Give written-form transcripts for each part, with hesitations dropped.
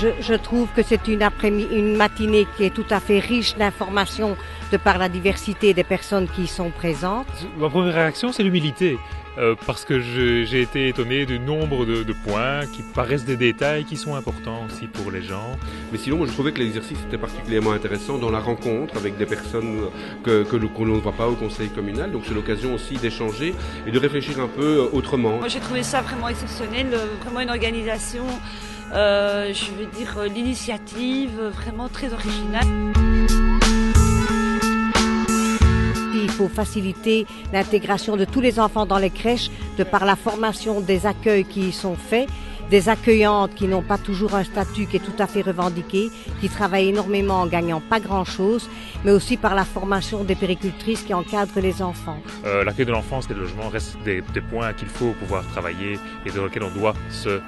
Je trouve que c'est une matinée qui est tout à fait riche d'informations de par la diversité des personnes qui y sont présentes. Ma première réaction, c'est l'humilité. Parce que j'ai été étonné du nombre de points qui paraissent des détails qui sont importants aussi pour les gens. Mais sinon, moi, je trouvais que l'exercice était particulièrement intéressant dans la rencontre avec des personnes que l'on ne voit pas au conseil communal. Donc c'est l'occasion aussi d'échanger et de réfléchir un peu autrement. Moi j'ai trouvé ça vraiment exceptionnel, vraiment une organisation, je veux dire l'initiative vraiment très originale. Il faut faciliter l'intégration de tous les enfants dans les crèches de par la formation des accueils qui y sont faits, des accueillantes qui n'ont pas toujours un statut qui est tout à fait revendiqué, qui travaillent énormément en gagnant pas grand-chose, mais aussi par la formation des péricultrices qui encadrent les enfants. L'accueil de l'enfance et le logement restent des points qu'il faut pouvoir travailler et dans lesquels on doit se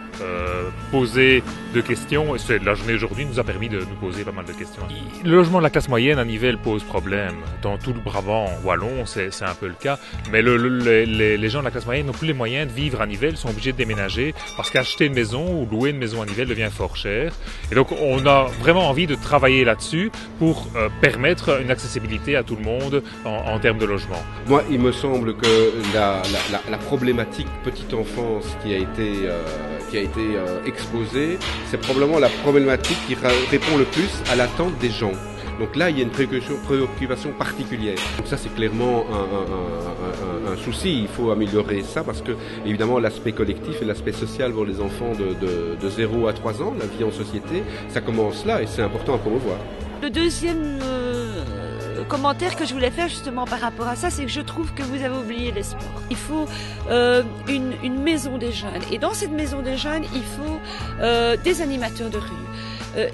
poser de questions. Et la journée d'aujourd'hui nous a permis de nous poser pas mal de questions. Le logement de la classe moyenne à Nivelles pose problème. Dans tout le Brabant wallon, c'est un peu le cas. Mais les gens de la classe moyenne n'ont plus les moyens de vivre à Nivelles, sont obligés de déménager parce qu'acheter une maison ou louer une maison à Nivelles devient fort cher. Et donc on a vraiment envie de travailler là-dessus pour permettre une accessibilité à tout le monde en termes de logement. Moi, il me semble que la problématique petite enfance qui a été exposée, c'est probablement la problématique qui répond le plus à l'attente des gens. Donc là, il y a une préoccupation particulière. Donc ça, c'est clairement un souci. Il faut améliorer ça parce que, évidemment, l'aspect collectif et l'aspect social pour les enfants de 0 à 3 ans, la vie en société, ça commence là et c'est important à promouvoir. Le deuxième commentaire que je voulais faire justement par rapport à ça, c'est que je trouve que vous avez oublié les sports. Il faut une maison des jeunes. Et dans cette maison des jeunes, il faut des animateurs de rue.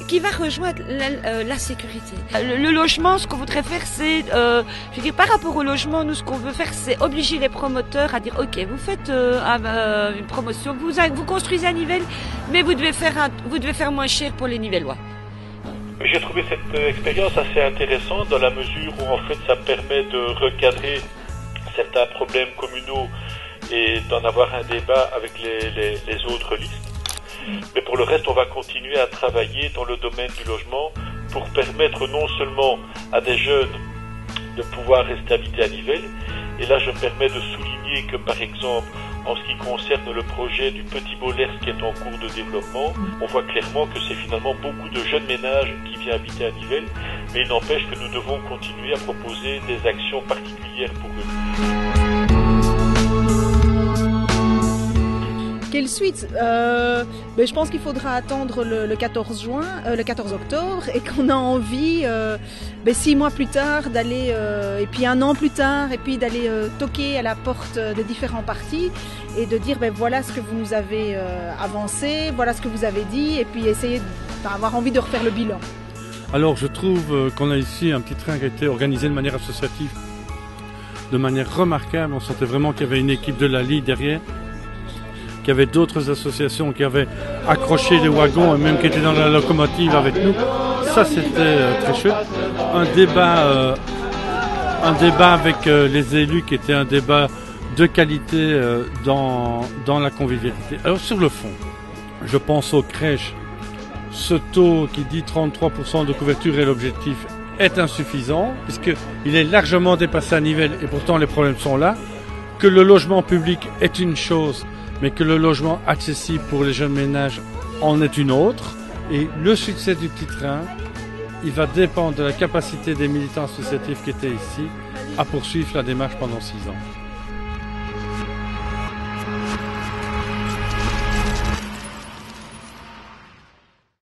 Qui va rejoindre la sécurité. Le logement, ce qu'on voudrait faire, c'est, je veux dire, par rapport au logement, nous, ce qu'on veut faire, c'est obliger les promoteurs à dire, ok, vous faites une promotion, vous construisez à Nivelles, mais vous devez faire moins cher pour les Nivellois. J'ai trouvé cette expérience assez intéressante dans la mesure où, en fait, ça permet de recadrer certains problèmes communaux et d'en avoir un débat avec les autres listes. Mais pour le reste, on va continuer à travailler dans le domaine du logement pour permettre non seulement à des jeunes de pouvoir rester habités à Nivelles, et là je me permets de souligner que par exemple, en ce qui concerne le projet du Petit Bollers qui est en cours de développement, on voit clairement que c'est finalement beaucoup de jeunes ménages qui viennent habiter à Nivelles, mais il n'empêche que nous devons continuer à proposer des actions particulières pour eux. Quelle suite je pense qu'il faudra attendre le 14 octobre et qu'on a envie 6 mois plus tard d'aller et puis 1 an plus tard et puis d'aller toquer à la porte des différents partis et de dire voilà ce que vous nous avez avancé, voilà ce que vous avez dit et puis essayer d'avoir envie de refaire le bilan. Alors je trouve qu'on a ici un petit train qui a été organisé de manière associative, de manière remarquable. On sentait vraiment qu'il y avait une équipe de la LI derrière. Il y avait d'autres associations qui avaient accroché les wagons et même qui étaient dans la locomotive avec nous. Ça, c'était très chouette. Un débat avec les élus qui était un débat de qualité dans la convivialité. Alors, sur le fond, je pense aux crèches. Ce taux qui dit 33% de couverture est l'objectif est insuffisant puisqu'il est largement dépassé à Nivelles et pourtant les problèmes sont là. Que le logement public est une chose, mais que le logement accessible pour les jeunes ménages en est une autre. Et le succès du petit train, il va dépendre de la capacité des militants associatifs qui étaient ici à poursuivre la démarche pendant 6 ans.